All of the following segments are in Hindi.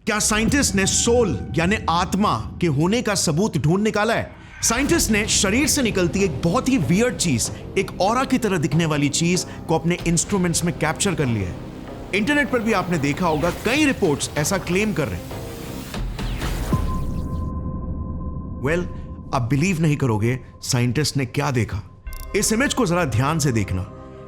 क्या साइंटिस्ट ने सोल यानी आत्मा के होने का सबूत ढूंढ निकाला है? साइंटिस्ट ने शरीर से निकलती एक बहुत ही वियर्ड चीज, एक ऑरा की तरह दिखने वाली चीज को अपने इंस्ट्रूमेंट्स में कैप्चर कर लिया है। इंटरनेट पर भी आपने देखा होगा, कई रिपोर्ट्स ऐसा क्लेम कर रहे हैं। वेल, आप बिलीव नहीं करोगे साइंटिस्ट ने क्या देखा। इस इमेज को जरा ध्यान से देखना।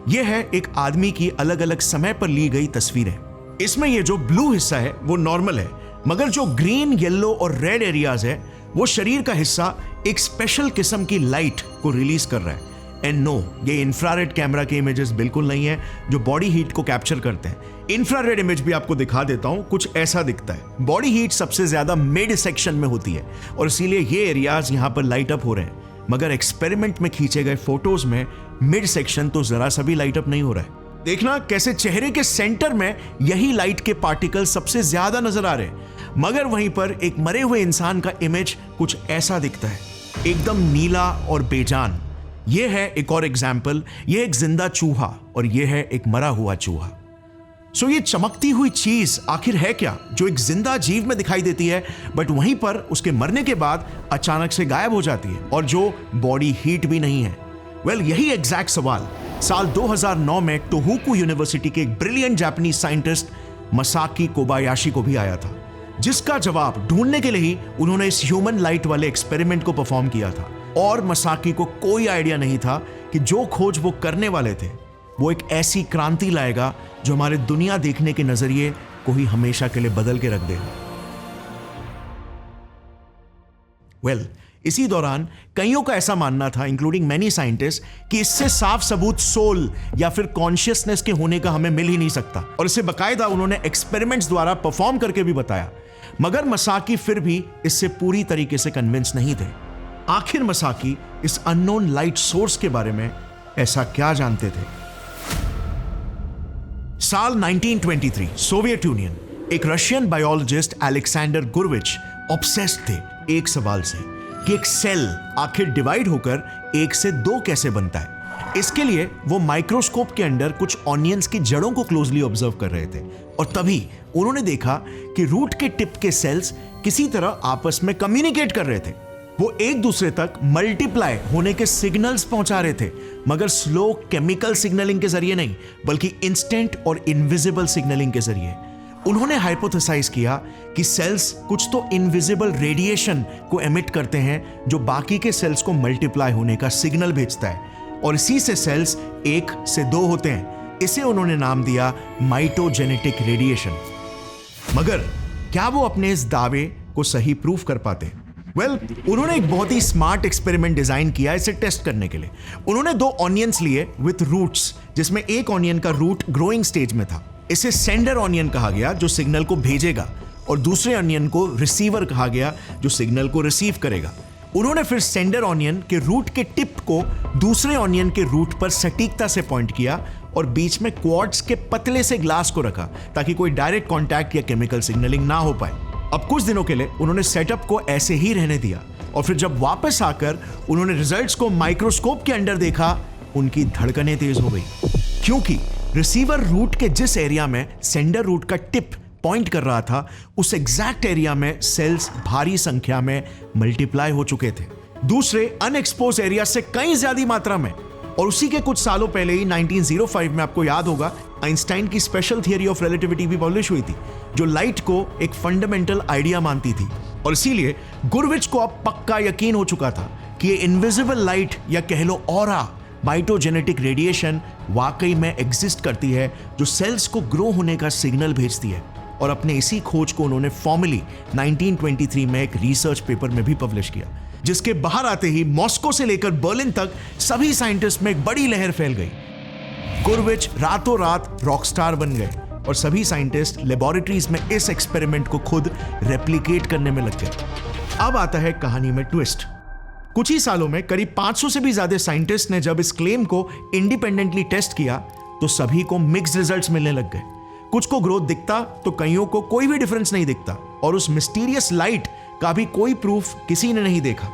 यह है एक आदमी की अलग अलग समय पर ली गई तस्वीरें। इसमें ये जो ब्लू हिस्सा है वो नॉर्मल है, मगर जो ग्रीन, येलो और रेड एरियाज है वो शरीर का हिस्सा एक स्पेशल किस्म की लाइट को रिलीज कर रहा है। एंड नो, ये इंफ्रारेड कैमरा के इमेजेस बिल्कुल नहीं है जो बॉडी हीट को कैप्चर करते हैं। इंफ्रारेड इमेज भी आपको दिखा देता हूं, कुछ ऐसा दिखता है। बॉडी हीट सबसे ज्यादा मिड सेक्शन में होती है और इसीलिए ये एरियाज यहां पर लाइट अप हो रहे हैं, मगर एक्सपेरिमेंट में खींचे गए फोटोज में मिड सेक्शन तो जरा सा भी लाइट अप नहीं हो रहा है। देखना कैसे चेहरे के सेंटर में यही लाइट के पार्टिकल सबसे ज्यादा नजर आ रहे हैं, मगर वहीं पर एक मरे हुए इंसान का इमेज कुछ ऐसा दिखता है, एकदम नीला और बेजान। यह है एक और एग्जाम्पल। यह एक जिंदा चूहा और यह है एक मरा हुआ चूहा। सो ये चमकती हुई चीज आखिर है क्या जो एक जिंदा जीव में दिखाई देती है, बट वहीं पर उसके मरने के बाद अचानक से गायब हो जाती है और जो बॉडी हीट भी नहीं है? वेल, यही एग्जैक्ट सवाल साल 2009 में टोहोकू यूनिवर्सिटी के एक ब्रिलियंट जापानीज साइंटिस्ट मसाकी कोबायाशी को भी आया था, जिसका जवाब ढूंढने के लिए ही उन्होंने इस ह्यूमन लाइट वाले एक्सपेरिमेंट को परफॉर्म किया था। और मसाकी को कोई आइडिया नहीं था कि जो खोज वो करने वाले थे वो एक ऐसी क्रांति लाएगा जो हमारे दुनिया देखने के नजरिए को ही हमेशा के लिए बदल के रख देगा। वेल, इसी दौरान कईयों का ऐसा मानना था, इंक्लूडिंग मैनी साइंटिस्ट, कि इससे साफ सबूत सोल या फिर कॉन्शियसनेस के होने का हमें मिल ही नहीं सकता, और इसे बकायदा उन्होंने एक्सपेरिमेंट्स द्वारा परफॉर्म करके भी बताया। मगर मसाकी फिर भी इससे पूरी तरीके से कन्विंस नहीं थे। आखिर मसाकी इस अननोन लाइट सोर्स के बारे में ऐसा क्या जानते थे? साल 1923, सोवियत यूनियन, एक रशियन बायोलॉजिस्ट अलेक्जेंडर गुरविच ऑब्सेस्ड थे एक सवाल से कि एक सेल आखिर डिवाइड होकर 1 से 2 कैसे बनता है। इसके लिए वो माइक्रोस्कोप के अंदर कुछ ऑनियंस की जड़ों को क्लोजली ऑब्जर्व कर रहे थे, और तभी उन्होंने देखा कि रूट के टिप के सेल्स किसी तरह आपस में कम्युनिकेट कर रहे थे। वो एक दूसरे तक मल्टीप्लाई होने के सिग्नल्स पहुंचा रहे थे, मगर स्लो केमिकल सिग्नलिंग के जरिए नहीं, बल्कि इंस्टेंट और इनविजिबल सिग्नलिंग के जरिए। उन्होंने हाइपोथेसाइज किया कि सेल्स कुछ तो इनविजिबल रेडिएशन को एमिट करते हैं जो बाकी के सेल्स को मल्टीप्लाई होने का सिग्नल भेजता है, और इसी से सेल्स 1 से 2 होते हैं। इसे उन्होंने नाम दिया माइटोजेनेटिक रेडिएशन। मगर क्या वो अपने इस दावे को सही प्रूफ कर पाते? वेल, उन्होंने एक बहुत ही स्मार्ट एक्सपेरिमेंट डिजाइन किया इसे टेस्ट करने के लिए। उन्होंने 2 ऑनियंस लिए विथ रूट्स, जिसमें एक ऑनियन का रूट ग्रोइंग स्टेज में था। इसे सेंडर ऑनियन कहा गया जो सिग्नल को भेजेगा, और दूसरे ऑनियन को रिसीवर कहा गया जो सिग्नल को रिसीव करेगा। उन्होंने फिर सेंडर ऑनियन के रूट के टिप को दूसरे ऑनियन के रूट पर सटीकता से पॉइंट किया और बीच में क्वार्ट्ज के पतले से ग्लास को रखा ताकि कोई डायरेक्ट कॉन्टैक्ट या केमिकल सिग्नलिंग ना हो पाए। अब कुछ दिनों के लिए उन्होंने सेटअप को ऐसे ही रहने दिया, और फिर जब वापस आकर उन्होंने रिजल्ट्स को माइक्रोस्कोप के अंदर देखा, उनकी धड़कनें तेज हो गई, क्योंकि रिसीवर रूट के जिस एरिया में सेंडर रूट का टिप पॉइंट कर रहा था, उस एग्जैक्ट एरिया में सेल्स भारी संख्या में मल्टीप्लाई हो चुके थे, दूसरे अनएक्सपोज एरिया से कई ज्यादा मात्रा में। और उसी के कुछ सालों पहले ही 1905 में, आपको याद होगा, आइंस्टाइन की स्पेशल थियरी ऑफ रिलेटिविटी भी पब्लिश हुई थी, जो लाइट को एक फंडामेंटल आइडिया मानती थी। और इसीलिए गुरविच को अब पक्का यकीन हो चुका था कि ये इनविजिबल लाइट, या कह लो ऑरा, माइटोजेनेटिक रेडिएशन वाकई में एग्जिस्ट करती है, जो सेल्स को ग्रो होने का सिग्नल भेजती है। और अपने इसी खोज को उन्होंने फॉर्मली 1923 में एक रिसर्च पेपर में भी पब्लिश किया, जिसके बाहर आते ही मॉस्को से लेकर बर्लिन तक सभी साइंटिस्ट में एक बड़ी लहर फैल गई। गुरविच रातों रात रॉकस्टार बन गए और सभी साइंटिस्ट लेबोरेटरीज में इस एक्सपेरिमेंट को खुद रेप्लिकेट करने में लग गए। अब आता है कहानी में ट्विस्ट। कुछ ही सालों में करीब 500 से भी ज्यादा साइंटिस्ट ने जब इस क्लेम को इंडिपेंडेंटली टेस्ट किया तो सभी को मिक्स्ड रिजल्ट्स मिलने लग गए। कुछ को ग्रोथ दिखता तो कईयों को कोई भी डिफरेंस नहीं दिखता, और उस मिस्टीरियस लाइट का भी कोई प्रूफ किसी ने नहीं देखा।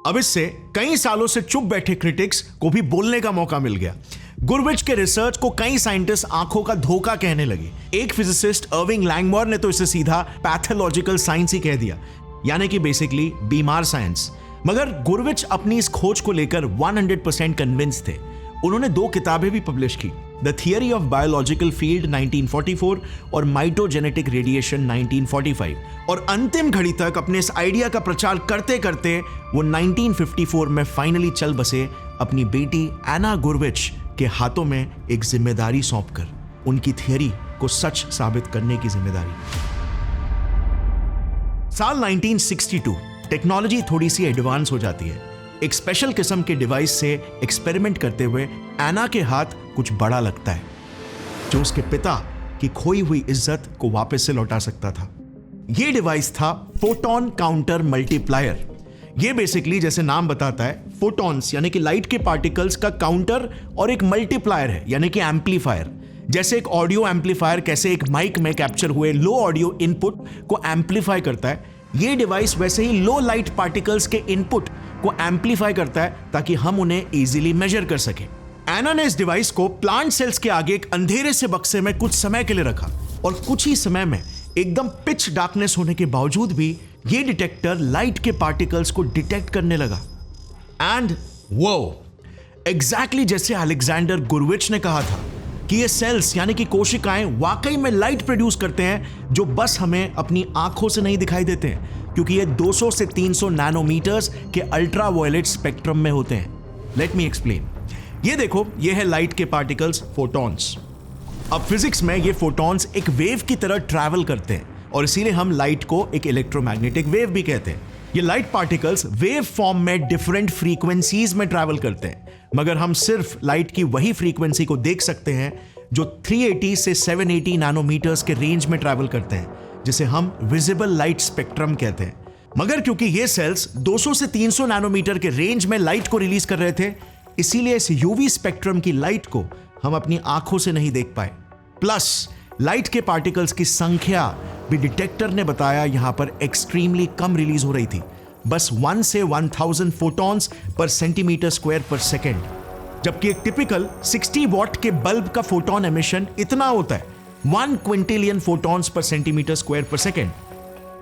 अब इससे कई सालों से चुप बैठे क्रिटिक्स को भी बोलने का मौका मिल गया। गुरविच के रिसर्च को कई साइंटिस्ट आंखों का धोखा कहने लगे। एक फिजिसिस्ट अर्विंग लैंगमोर ने तो इसे सीधा पैथोलॉजिकल साइंस ही कह दिया, यानी कि बेसिकली बीमार साइंस। मगर गुरविच अपनी इस खोज को लेकर 100% कन्विंस थे। उन्होंने 2 किताबें भी पब्लिश की, the theory of biological field 1944 और माइटोजेनेटिक रेडिएशन 1945। और अंतिम घड़ी तक अपने इस आइडिया का प्रचार करते करते वो 1954 में फाइनली चल बसे अपनी बेटी एना गुरविच के हाथों में एक जिम्मेदारी सौंपकर, उनकी थियरी को सच साबित करने की जिम्मेदारी। साल 1962 टेक्नोलॉजी थोड़ी सी एडवांस हो जाती है। एक स्पेशल किस्म के डिवाइस से एक्सपेरिमेंट करते हुए एना के हाथ कुछ बड़ा लगता है, जो उसके पिता की खोई हुई इज्जत को वापस से लौटा सकता था। यह डिवाइस था फोटोन काउंटर मल्टीप्लायर। यह बेसिकली जैसे नाम बताता है, फोटॉन्स यानी कि लाइट के पार्टिकल्स का काउंटर और एक मल्टीप्लायर है यानी कि एम्पलीफायर। जैसे एक ऑडियो एम्पलीफायर कैसे एक माइक में कैप्चर हुए लो ऑडियो इनपुट को एम्पलीफाई करता है, यह डिवाइस वैसे ही लो लाइट पार्टिकल्स के इनपुट को एम्पलीफाई करता है ताकि हम उन्हें इजीली मेजर कर सकें। एना ने इस डिवाइस को प्लांट सेल्स के आगे एक अंधेरे से बक्से में कुछ समय के लिए रखा और कुछ ही समय में एकदम पिच डार्कनेस होने के बावजूद भी यह डिटेक्टर लाइट के पार्टिकल्स को डिटेक्ट करने लगा। एंड वो एग्जैक्टली जैसे अलेक्जेंडर गुरविच ने कहा था कि ये सेल्स यानी कि कोशिकाएं वाकई में लाइट प्रोड्यूस करते हैं, जो बस हमें अपनी आंखों से नहीं दिखाई देते हैं, क्योंकि ये 200 से 300 नैनोमीटर्स के अल्ट्रा वायलेट स्पेक्ट्रम में होते हैं। Let me explain. ये देखो, ये है लाइट के पार्टिकल्स, फोटॉन्स। अब फिजिक्स में ये फोटॉन्स एक वेव की तरह ट्रैवल करते हैं और इसीलिए हम लाइट को एक इलेक्ट्रोमैग्नेटिक वेव भी कहते हैं। ये लाइट पार्टिकल्स वेव फॉर्म में डिफरेंट फ्रीक्वेंसीज में ट्रैवल करते हैं, मगर हम सिर्फ लाइट की वही फ्रीक्वेंसी को देख सकते हैं जो 380 से 780 नैनोमीटर्स के रेंज में ट्रैवल करते हैं, जिसे हम विजिबल लाइट स्पेक्ट्रम कहते हैं। मगर क्योंकि ये सेल्स 200 से 300 नैनोमीटर के रेंज में लाइट को रिलीज कर रहे थे, इसीलिए इस यूवी स्पेक्ट्रम की लाइट को हम अपनी आंखों से नहीं देख पाए। प्लस लाइट के पार्टिकल्स की संख्या भी डिटेक्टर ने बताया यहां पर एक्सट्रीमली कम रिलीज हो रही थी, बस 1 से 1000 फोटॉन्स पर सेंटीमीटर स्क्वायर पर सेकेंड, जबकि एक टिपिकल 60 वॉट के बल्ब का फोटोन एमिशन इतना होता है 1 Quintillion photons per centimetre square पर सेकेंड।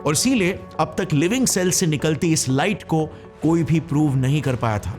और इसीलिए अब तक लिविंग सेल से निकलती इस लाइट को कोई भी प्रूव नहीं कर पाया था।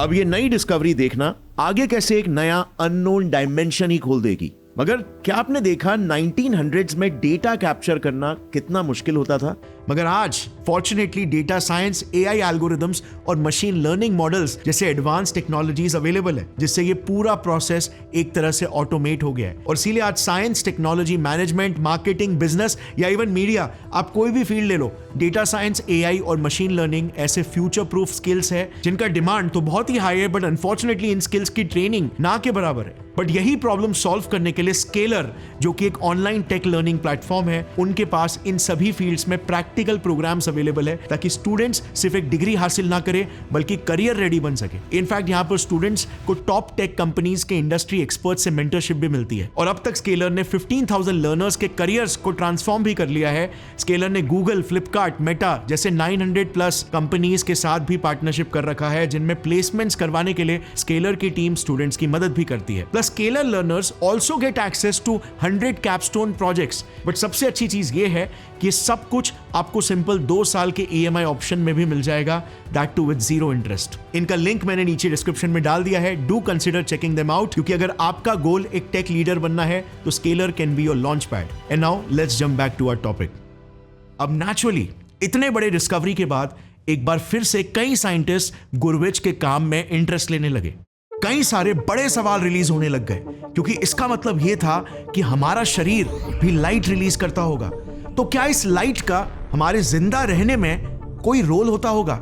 अब ये नई डिस्कवरी देखना आगे कैसे एक नया अननोन डायमेंशन ही खोल देगी। मगर क्या आपने देखा 1900s में डेटा कैप्चर करना कितना मुश्किल होता था? मगर आज fortunately data science, AI algorithms और मशीन लर्निंग मॉडल्स जैसे एडवांस टेक्नोलॉजीज अवेलेबल है, जिससे ये पूरा प्रोसेस एक तरह से ऑटोमेट हो गया है। और इसीलिए आज science, technology, management, marketing, business या इवन मीडिया, आप कोई भी फील्ड ले लो, डेटा साइंस, एआई और मशीन लर्निंग ऐसे फ्यूचर प्रूफ स्किल्स है जिनका डिमांड तो बहुत ही हाई है, बट अनफॉर्चुनेटली इन स्किल्स की ट्रेनिंग ना के बराबर है। बट यही प्रॉब्लम सॉल्व करने के लिए स्केलर, जो कि एक ऑनलाइन टेक लर्निंग प्लेटफॉर्म है, उनके पास इन सभी फील्ड्स में प्रैक्टिकल प्रोग्राम्स अवेलेबल है, ताकि स्टूडेंट्स सिर्फ एक डिग्री हासिल ना करें बल्कि करियर रेडी बन सके। इनफैक्ट यहाँ पर स्टूडेंट्स को टॉप टेक कंपनीज के इंडस्ट्री एक्सपर्ट से मेंटरशिप भी मिलती है। और अब तक स्केलर ने 15,000 लर्नर्स के करियर्स को ट्रांसफॉर्म भी कर लिया है। स्केलर ने गूगल, फ्लिपकार्ट, मेटा जैसे 900+ कंपनीज के साथ भी पार्टनरशिप कर रखा है, जिनमें प्लेसमेंट्स करवाने के लिए स्केलर की टीम स्टूडेंट्स की मदद भी करती है। Plus Scaler learners also get access to 100 capstone projects. But सबसे अच्छी चीज ये है कि सब कुछ आपको सिंपल 2 साल के EMI ऑप्शन में भी मिल जाएगा, दैट टू विद 0 इंटरेस्ट। इनका लिंक मैंने नीचे डिस्क्रिप्शन में डाल दिया है। Do consider checking them out, क्योंकि अगर आपका गोल एक टेक लीडर बनना है तो Scaler can be your launch pad. And now let's jump back to our topic. अब नेचुरली इतने बड़े डिस्कवरी के बाद एक बार फिर से कई साइंटिस्ट गुरविच के काम में इंटरेस्ट लेने लगे। कई सारे बड़े सवाल रिलीज होने लग गए, क्योंकि इसका मतलब यह था कि हमारा शरीर भी लाइट रिलीज करता होगा। तो क्या इस लाइट का हमारे जिंदा रहने में कोई रोल होता होगा?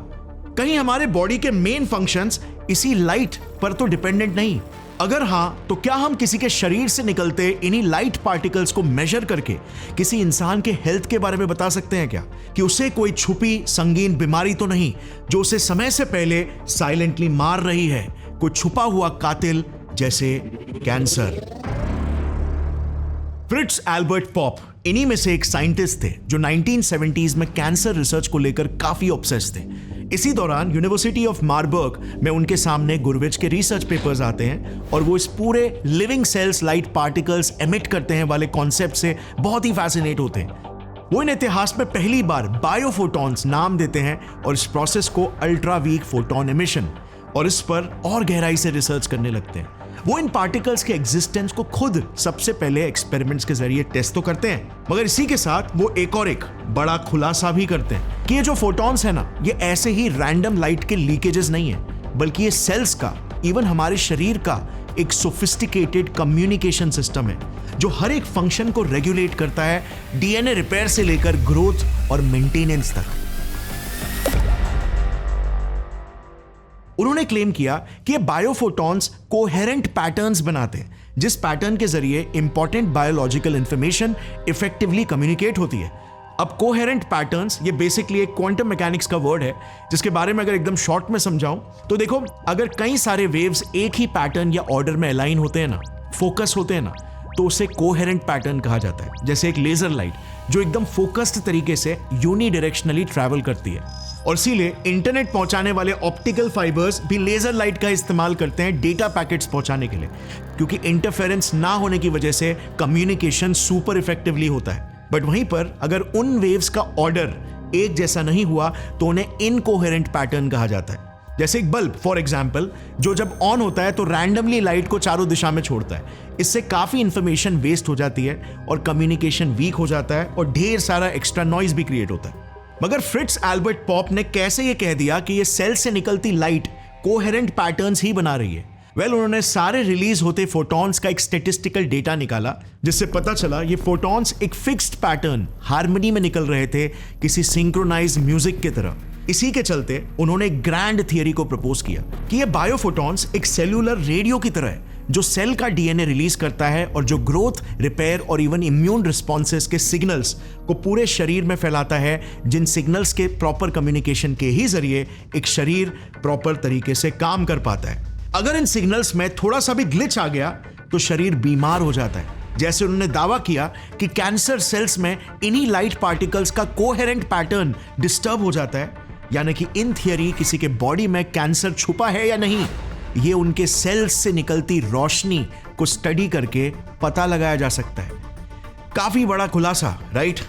कहीं हमारे बॉडी के मेन फंक्शंस इसी लाइट पर तो डिपेंडेंट नहीं? अगर हां, तो क्या हम किसी के शरीर से निकलते इन्हीं लाइट पार्टिकल्स को मेजर करके किसी इंसान के हेल्थ के बारे में बता सकते हैं क्या, कि उसे कोई छुपी संगीन बीमारी तो नहीं जो उसे समय से पहले साइलेंटली मार रही है, कोई छुपा हुआ कातिल जैसे कैंसर? फ्रिट्ज एल्बर्ट पॉप इन्हीं में से एक साइंटिस्ट थे जो 1970s में कैंसर रिसर्च को लेकर काफी ऑब्सेस्ड थे। इसी दौरान यूनिवर्सिटी ऑफ मार्बर्ग में उनके सामने गुरविच के रिसर्च पेपर्स आते हैं और वो इस पूरे living cells light particles emit करते हैं वाले कॉन्सेप्ट से बहुत ही फैसिनेट होते हैं। वो इन इतिहास में पहली बार बायोफोटॉन्स नाम देते हैं और इस प्रोसेस को अल्ट्रा वीक फोटोन एमिशन और इस पर और गहराई से रिसर्च करने लगते हैं। वो इन पार्टिकल्स के एग्जिस्टेंस को खुद सबसे पहले एक्सपेरिमेंट्स के जरिए टेस्ट तो करते हैं, मगर इसी के साथ वो एक बड़ा खुलासा भी करते हैं कि ये जो फोटॉन्स है ना, ये ऐसे ही रैंडम लाइट के लीकेजेस नहीं है, बल्कि ये सेल्स का, इवन हमारे शरीर का एक सोफिस्टिकेटेड कम्युनिकेशन सिस्टम है जो हर एक फंक्शन को रेगुलेट करता है, डीएनए रिपेयर से लेकर ग्रोथ और मेंटेनेंस तक। उन्होंने क्लेम किया कि ये बायोफोटॉन्स कोहेरेंट पैटर्न्स बनाते हैं, जिस पैटर्न के जरिए important biological information effectively communicate होती है। अब कोहेरेंट पैटर्न्स ये बेसिकली एक क्वांटम मैकेनिक्स का वर्ड है, जिसके बारे में अगर एकदम शॉर्ट में समझाऊं तो देखो, अगर कई सारे वेव्स एक ही पैटर्न या ऑर्डर में अलाइन होते हैं ना, फोकस होते हैं ना, तो उसे कोहेरेंट पैटर्न कहा जाता है। जैसे एक लेजर लाइट जो एकदम फोकस्ड तरीके से यूनिडायरेक्शनली ट्रैवल करती है। और इसीलिए इंटरनेट पहुंचाने वाले ऑप्टिकल फाइबर्स भी लेजर लाइट का इस्तेमाल करते हैं डेटा पैकेट्स पहुंचाने के लिए, क्योंकि इंटरफेरेंस ना होने की वजह से कम्युनिकेशन सुपर इफेक्टिवली होता है। बट वहीं पर अगर उन वेव्स का ऑर्डर एक जैसा नहीं हुआ तो उन्हें इनकोहेरेंट पैटर्न कहा जाता है। जैसे एक बल्ब फॉर एग्जाम्पल, जो जब ऑन होता है तो रैंडमली लाइट को चारों दिशा में छोड़ता है। इससे काफी इंफॉर्मेशन वेस्ट हो जाती है और कम्युनिकेशन वीक हो जाता है और ढेर सारा एक्स्ट्रा नॉइज भी क्रिएट होता है। मगर फ्रिट्ज एल्बर्ट पॉप ने कैसे ये कह दिया कि ये सेल से निकलती लाइट कोहेरेंट पैटर्न्स ही बना रही है? उन्होंने सारे रिलीज होते फोटॉन्स का एक स्टैटिस्टिकल डेटा निकाला, जिससे पता चला ये फोटॉन्स एक फिक्स्ड पैटर्न हार्मनी में निकल रहे थे, किसी सिंक्रोनाइज्ड म्यूजिक की तरह। इसी के चलते उन्होंने एक ग्रैंड थियरी को प्रपोज किया कि ये बायोफोटॉन्स एक सेल्यूलर रेडियो की तरह है, जो सेल का डीएनए रिलीज करता है और जो ग्रोथ, रिपेयर और इवन इम्यून रिस्पॉन्सेस के सिग्नल्स को पूरे शरीर में फैलाता है, जिन सिग्नल्स के प्रॉपर कम्युनिकेशन के ही जरिए एक शरीर प्रॉपर तरीके से काम कर पाता है। अगर इन सिग्नल्स में थोड़ा सा भी ग्लिच आ गया तो शरीर बीमार हो जाता है। जैसे उन्होंने दावा किया कि कैंसर सेल्स में इन्हीं लाइट पार्टिकल्स का कोहेरेंट पैटर्न डिस्टर्ब हो जाता है, यानी कि इन थियरी किसी के बॉडी में कैंसर छुपा है या नहीं, ये उनके सेल्स से निकलती रोशनी को स्टडी करके पता लगाया जा सकता है। काफी बड़ा खुलासा, राइट?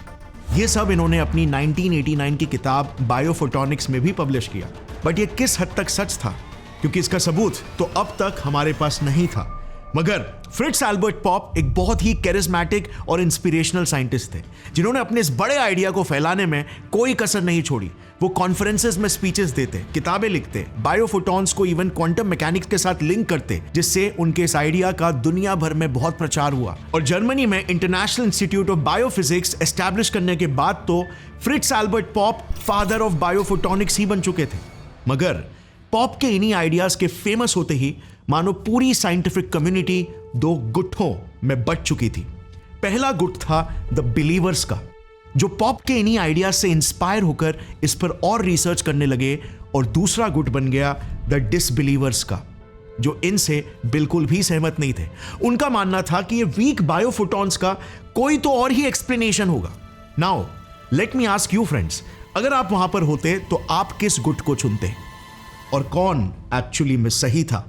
ये सब इन्होंने अपनी 1989 की किताब बायोफोटोनिक्स में भी पब्लिश किया। बट ये किस हद तक सच था, क्योंकि इसका सबूत तो अब तक हमारे पास नहीं था। मगर फ्रिट्ज एल्बर्ट पॉप एक बहुत ही कैरिस्मेटिक और इंस्पिरेशनल साइंटिस्ट थे, जिन्होंने अपने इस बड़े आइडिया को फैलाने में कोई कसर नहीं छोड़ी। वो कॉन्फ्रेंसेस में स्पीचेस देते, किताबें लिखते, बायोफोटॉन्स को इवन क्वांटम मैकेनिक्स के साथ लिंक करते, जिससे उनके इस आइडिया का दुनिया भर में बहुत प्रचार हुआ। और जर्मनी में International Institute of Biophysics establish करने के बाद तो Fritz Albert Popp father of biophotonics ही बन चुके थे। मगर पॉप के इन्हीं आइडियाज के फेमस होते ही मानो पूरी साइंटिफिक कम्युनिटी दो गुटों में बट चुकी थी। पहला गुट था द बिलीवर्स का, जो पॉप के इन्हीं आइडियाज से इंस्पायर होकर इस पर और रिसर्च करने लगे, और दूसरा गुट बन गया द डिसबिलीवर्स का, जो इनसे बिल्कुल भी सहमत नहीं थे। उनका मानना था कि ये वीक बायोफोटॉन्स का कोई तो और ही एक्सप्लेनेशन होगा। Now let me ask you friends, अगर आप वहां पर होते तो आप किस गुट को चुनते और कौन एक्चुअली में सही था?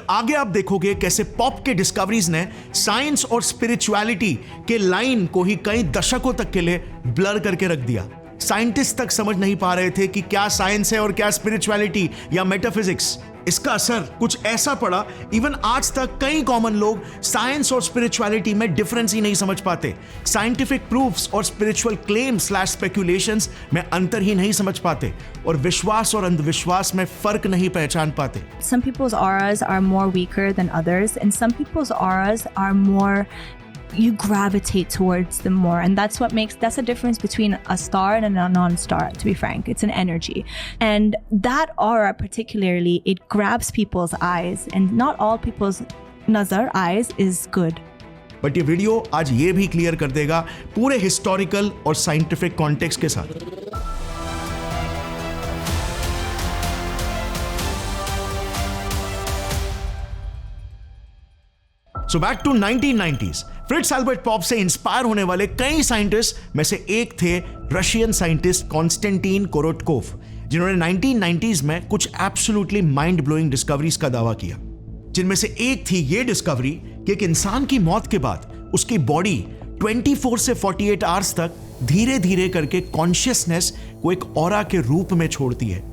आगे आप देखोगे कैसे पॉप के डिस्कवरीज ने साइंस और स्पिरिचुअलिटी के लाइन को ही कई दशकों तक के लिए ब्लर करके रख दिया। साइंटिस्ट तक समझ नहीं पा रहे थे कि क्या साइंस है और क्या स्पिरिचुअलिटी या मेटाफिजिक्स। इसका असर कुछ ऐसा पड़ा, इवन आज तक कई कॉमन लोग साइंस और स्पिरिचुअलिटी में डिफरेंस ही नहीं समझ पाते, साइंटिफिक प्रूफ्स और स्पिरिचुअल क्लेम्स / स्पेक्यूलेशंस में अंतर ही नहीं समझ पाते, और विश्वास और अंधविश्वास में फर्क नहीं पहचान पाते। Some people's auras are more weaker than others, and some people's auras are more, you gravitate towards them more, and that's the difference between a star and a non-star, to be frank. It's an energy, and that aura particularly, it grabs people's eyes, and not all people's nazar eyes is good. But ये वीडियो आज ये भी क्लियर कर देगा पूरे हिस्टोरिकल और साइंटिफिक कॉन्टेक्स्ट के साथ। So back to 1990s, Fritz Albert Popp से इंस्पायर होने वाले कई साइंटिस्ट में से एक थे रशियन साइंटिस्ट कॉन्स्टेंटीन कोरोटकोव, जिन्होंने 1990s में कुछ एब्सोल्युटली माइंड ब्लोइंग डिस्कवरीज का दावा किया, जिनमें से एक थी ये डिस्कवरी कि एक इंसान की मौत के बाद उसकी बॉडी 24 से 48 आवर्स तक धीरे धीरे करके कॉन्शियसनेस को एक ऑरा के रूप में छोड़ती है।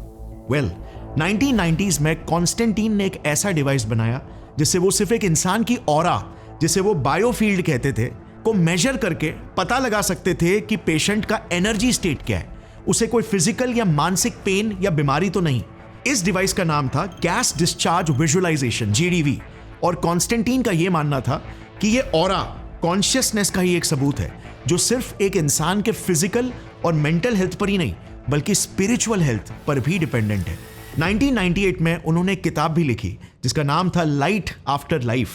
1990s में कॉन्स्टेंटीन ने एक ऐसा डिवाइस बनाया जिससे वो सिर्फ एक इंसान की ऑरा, जिसे वो बायोफील्ड कहते थे, को मेजर करके पता लगा सकते थे कि पेशेंट का एनर्जी स्टेट क्या है, उसे कोई फिजिकल या मानसिक पेन या बीमारी तो नहीं। इस डिवाइस का नाम था गैस डिस्चार्ज विजुअलाइजेशन, GDV, और कॉन्स्टेंटीन का यह मानना था कि यह ऑरा कॉन्शियसनेस का ही एक सबूत है जो सिर्फ एक इंसान के फिजिकल और मेंटल हेल्थ पर ही नहीं बल्कि स्पिरिचुअल हेल्थ पर भी डिपेंडेंट है। 1998 में उन्होंने एक किताब भी लिखी जिसका नाम था लाइट आफ्टर लाइफ,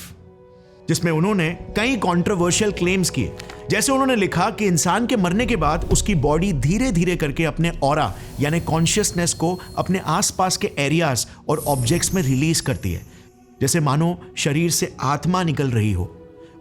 जिसमें उन्होंने कई कंट्रोवर्शियल क्लेम्स किए। जैसे उन्होंने लिखा कि इंसान के मरने के बाद उसकी बॉडी धीरे धीरे करके अपने ऑरा यानी कॉन्शियसनेस को अपने आसपास के एरियाज और ऑब्जेक्ट्स में रिलीज करती है, जैसे मानो शरीर से आत्मा निकल रही हो।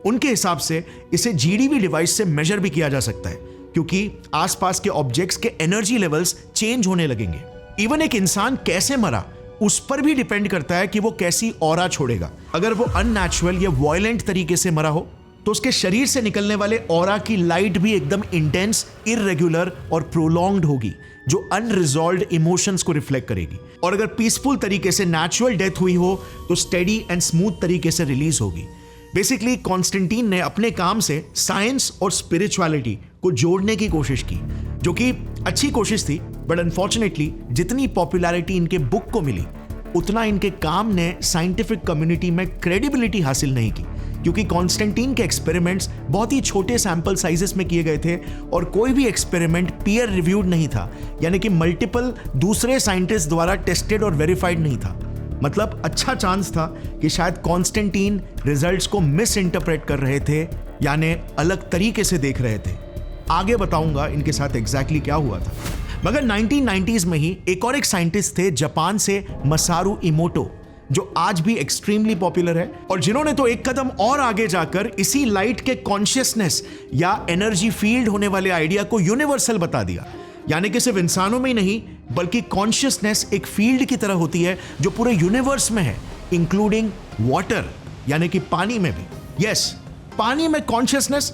उनके हिसाब से इसे GDV डिवाइस से मेजर भी किया जा सकता है क्योंकि आसपास के ऑब्जेक्ट्स के एनर्जी लेवल्स चेंज होने लगेंगे। इवन एक इंसान कैसे मरा उस पर भी डिपेंड करता है कि वो कैसी ऑरा छोड़ेगा। अगर वो अननेचुरल या वायलेंट तरीके से मरा हो तो उसके शरीर से निकलने वाले ऑरा की लाइट भी एकदम इंटेंस, इररेगुलर और प्रोलॉन्ग्ड होगी जो अनरिजॉल्व्ड इमोशंस को रिफ्लेक्ट करेगी। और अगर पीसफुल तरीके से नेचुरल डेथ हुई हो तो स्टेडी एंड स्मूथ तरीके से रिलीज होगी। बेसिकली कॉन्स्टेंटीन ने अपने काम से साइंस और स्पिरिचुअलिटी को जोड़ने की कोशिश की, जो कि अच्छी कोशिश थी, बट अनफॉर्चुनेटली जितनी पॉपुलैरिटी इनके बुक को मिली उतना इनके काम ने साइंटिफिक कम्युनिटी में क्रेडिबिलिटी हासिल नहीं की, क्योंकि कॉन्स्टेंटीन के एक्सपेरिमेंट्स बहुत ही छोटे सैंपल साइजेस में किए गए थे और कोई भी एक्सपेरिमेंट पीयर रिव्यूड नहीं था, यानी कि मल्टीपल दूसरे साइंटिस्ट द्वारा टेस्टेड और वेरीफाइड नहीं था। मतलब अच्छा चांस था कि शायद कॉन्स्टेंटीन रिजल्ट्स को मिस इंटरप्रेट कर रहे थे, यानी अलग तरीके से देख रहे थे। आगे बताऊंगा इनके साथ एग्जैक्टली क्या हुआ था। मगर 1990s में ही एक साइंटिस्ट थे जापान से, मसारू इमोटो, जो आज भी एक्सट्रीमली पॉपुलर है और जिन्होंने तो एक कदम और आगे जाकर इसी लाइट के कॉन्शियसनेस या एनर्जी फील्ड होने वाले आइडिया को यूनिवर्सल बता दिया, यानी कि सिर्फ इंसानों में ही नहीं बल्कि कॉन्शियसनेस एक फील्ड की तरह होती है जो पूरे यूनिवर्स में है, इंक्लूडिंग वाटर, यानी कि पानी में भी। यस, पानी में कॉन्शियसनेस।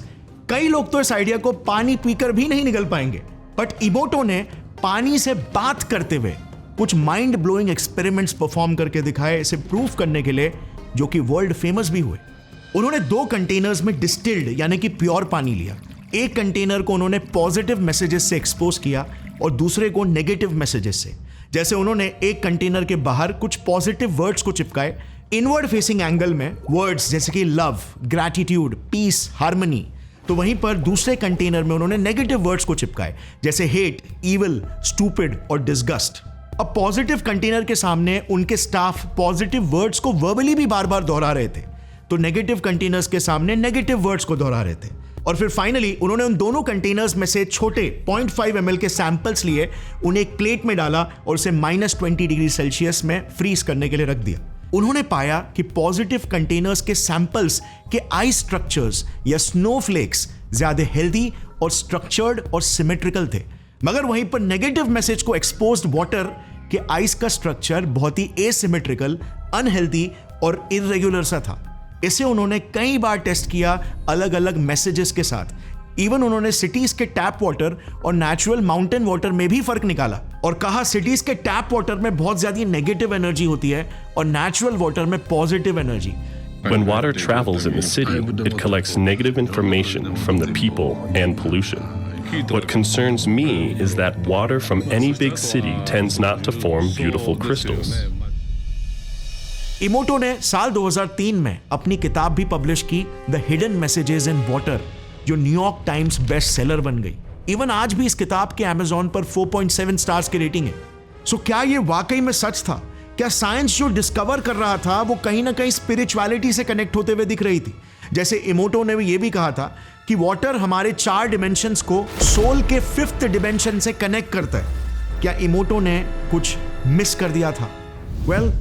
कई लोग तो इस आइडिया को पानी पीकर भी नहीं निकल पाएंगे, बट इमोटो ने पानी से बात करते हुए कुछ माइंड ब्लोइंग एक्सपेरिमेंट्स परफॉर्म करके दिखाए, इसे प्रूफ करने के लिए, जो कि वर्ल्ड फेमस भी हुए। उन्होंने 2 कंटेनर्स में डिस्टिल्ड यानी कि प्योर पानी लिया। एक कंटेनर को उन्होंने पॉजिटिव मैसेजेस से एक्सपोज किया और दूसरे को नेगेटिव मैसेजेस से। जैसे उन्होंने एक कंटेनर के बाहर कुछ पॉजिटिव वर्ड्स को चिपकाए इनवर्ड फेसिंग एंगल में, वर्ड्स जैसे कि लव, ग्रैटिट्यूड, पीस, हार्मनी, तो वहीं पर दूसरे कंटेनर में उन्होंने नेगेटिव वर्ड्स को चिपकाए जैसे हेट, इविल, स्टूपिड और डिसगस्ट। अब पॉजिटिव कंटेनर के सामने उनके स्टाफ पॉजिटिव वर्ड्स को वर्बली भी बार बार दोहरा रहे थे, तो नेगेटिव कंटेनर्स के सामने नेगेटिव वर्ड्स को दोहरा रहे थे। और फिर फाइनली उन्होंने उन दोनों कंटेनर्स में से छोटे 0.5 ml के सैंपल्स लिए, उन्हें एक प्लेट में डाला और उसे -20 डिग्री सेल्सियस में फ्रीज करने के लिए रख दिया। उन्होंने पाया कि पॉजिटिव कंटेनर्स के सैंपल्स के आई स्ट्रक्चर्स या स्नोफ्लेक्स ज्यादा हेल्दी और स्ट्रक्चर्ड और सिमेट्रिकल थे, मगर वहीं पर नेगेटिव मैसेज को एक्सपोज्ड वाटर के आइस का स्ट्रक्चर बहुत ही एसिमेट्रिकल, अनहेल्दी और इररेगुलर सा था। इसे उन्होंने कई बार टेस्ट किया अलग अलग मैसेजेस के साथ। इवन उन्होंने सिटीज के टैप वाटर और नेचुरल माउंटेन वाटर में भी फर्क निकाला और कहा सिटीज के टैप वाटर में बहुत ज्यादा नेगेटिव एनर्जी होती है और नेचुरल वाटर में positive energy. When water travels in the city, it collects negative information from the people and pollution. What concerns me is that water from any big city tends not to form beautiful crystals. इमोटो ने साल 2003 में अपनी किताब भी पब्लिश की, the hidden messages in water, जो न्यूयॉर्क टाइम्स बेस्ट सेलर बन गई। इवन आज भी इस किताब के अमेज़न पर 4.7 स्टार्स की रेटिंग है। सो क्या ये वाकई में सच था? क्या साइंस जो डिस्कवर कर रहा था वो कहीं ना कहीं स्पिरिचुअलिटी से कनेक्ट होते हुए दिख रही थी? जैसे इमोटो ने भी ये भी कहा था कि वाटर हमारे 4 डिमेंशंस को सोल के 5th डिमेंशन से कनेक्ट करता है। क्या इमोटो ने कुछ मिस कर दिया था? वेल,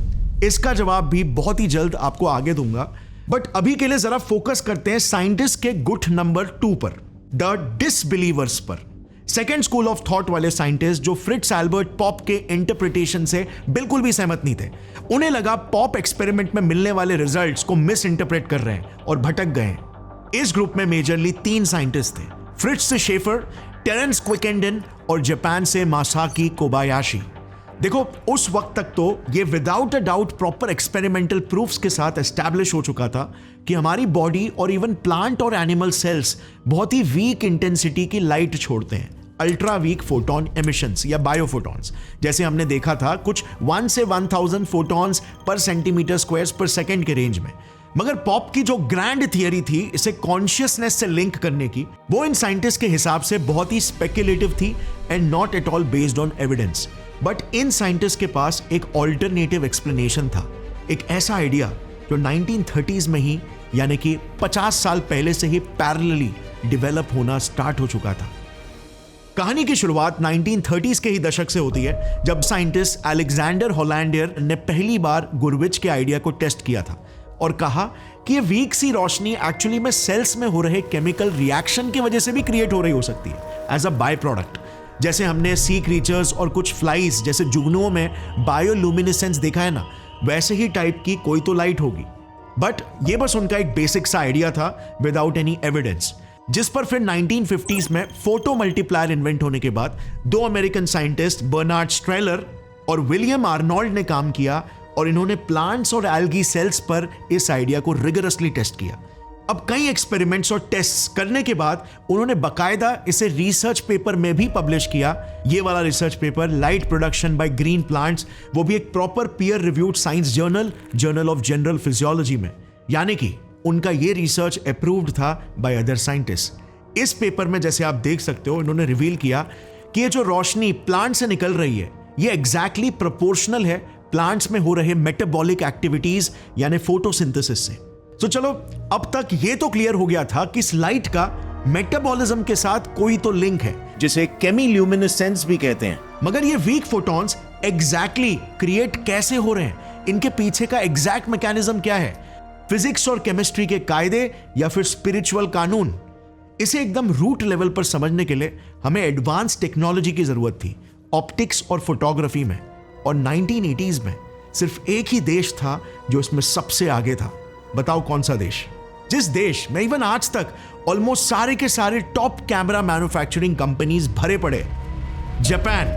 इसका जवाब भी बहुत ही जल्द आपको आगे दूंगा, बट अभी के लिए जरा फोकस करते हैं साइंटिस्ट के गुट नंबर 2 पर, द डिसबिलीवर्स पर। सेकेंड स्कूल ऑफ थॉट वाले साइंटिस्ट जो फ्रिट्ज एल्बर्ट पॉप के इंटरप्रिटेशन से बिल्कुल भी सहमत नहीं थे, उन्हें लगा पॉप एक्सपेरिमेंट में मिलने वाले रिजल्ट्स को मिस इंटरप्रेट कर रहे हैं और भटक गए हैं। इस ग्रुप में मेजरली 3 साइंटिस्ट थे, फ्रिट्ज से शेफर, टेरेंस क्विकेंडन और जापान से मासाकी कोबायाशी। देखो, उस वक्त तक तो ये without a doubt proper experimental proofs के साथ एस्टैब्लिश हो चुका था कि हमारी बॉडी और इवन प्लांट और एनिमल सेल्स बहुत ही वीक इंटेंसिटी की लाइट छोड़ते हैं, अल्ट्रा वीक फोटोन एमिशंस या बायोफोटॉन्स। जैसे हमने देखा था कुछ 1 से 1000 फोटॉन्स पर सेंटीमीटर स्क्वायर पर सेकेंड के रेंज में। मगर पॉप की जो ग्रैंड थियरी थी इसे कॉन्शियसनेस से लिंक करने की, वो इन साइंटिस्ट के हिसाब से बहुत ही स्पेक्युलेटिव थी and not at all based on evidence. But in scientist के पास एक ऑल्टरनेटिव एक्सप्लेनेशन था, एक ऐसा आइडिया जो 1930s में ही, यानी कि 50 साल पहले से ही पैरेलली डेवलप होना स्टार्ट हो चुका था। कहानी की शुरुआत 1930s के ही दशक से होती है, जब साइंटिस्ट अलेक्जेंडर होलैंडियर ने पहली बार गुरविच के आइडिया को टेस्ट किया था और कहा कि ये वीक सी रोशनी एक्चुअली में सेल्स में हो रहे केमिकल रिएक्शन की वजह से भी क्रिएट हो रही हो सकती है एज अ बाय प्रोडक्ट। जैसे हमने सी क्रीचर्स और कुछ फ्लाइज जैसे जुगनुओं में बायोलुमिनेसेंस देखा है ना, वैसे ही टाइप की कोई तो लाइट होगी। बट ये बस उनका एक बेसिक सा आइडिया था विदाउट एनी एविडेंस, जिस पर फिर 1950s में फोटो मल्टीप्लायर इन्वेंट होने के बाद 2 अमेरिकन साइंटिस्ट बर्नार्ड स्ट्रेलर और विलियम आर्नोल्ड ने काम किया और इन्होंने प्लांट्स और एल्गी सेल्स पर इस आइडिया को रिगरसली टेस्ट किया। अब कई एक्सपेरिमेंट्स और टेस्ट्स करने के बाद उन्होंने बकायदा इसे रिसर्च पेपर में भी पब्लिश किया। ये वाला research paper light production by green plants, वो भी एक proper peer reviewed science journal of general physiology में, यानी कि उनका ये रिसर्च अप्रूव्ड था बाय अदर साइंटिस्ट। इस पेपर में जैसे आप देख सकते हो, इन्होंने रिवील किया कि ये जो रोशनी प्लांट से निकल रही है ये एग्जैक्टली प्रोपोर्शनल है प्लांट्स में हो रहे मेटाबॉलिक एक्टिविटीज यानी फोटोसिंथेसिस से। तो चलो, अब तक ये तो क्लियर हो गया था कि इस लाइट का मेटाबॉलिज्म के साथ कोई तो लिंक है, जिसे केमिल्यूमिनेसेंस भी कहते हैं। मगर ये वीक फोटॉन्स एग्जैक्टली क्रिएट कैसे हो रहे हैं, इनके पीछे का एग्जैक्ट मैकेनिज्म क्या है, फिजिक्स और केमिस्ट्री के कायदे या फिर स्पिरिचुअल कानून, इसे एकदम रूट लेवल पर समझने के लिए हमें एडवांस टेक्नोलॉजी की जरूरत थी, ऑप्टिक्स और फोटोग्राफी में। और 1980s में सिर्फ एक ही देश था जो इसमें सबसे आगे था। बताओ कौन सा देश? जिस देश में इवन आज तक ऑलमोस्ट सारे के सारे टॉप कैमरा मैन्युफैक्चरिंग कंपनीज भरे पड़े, जापान।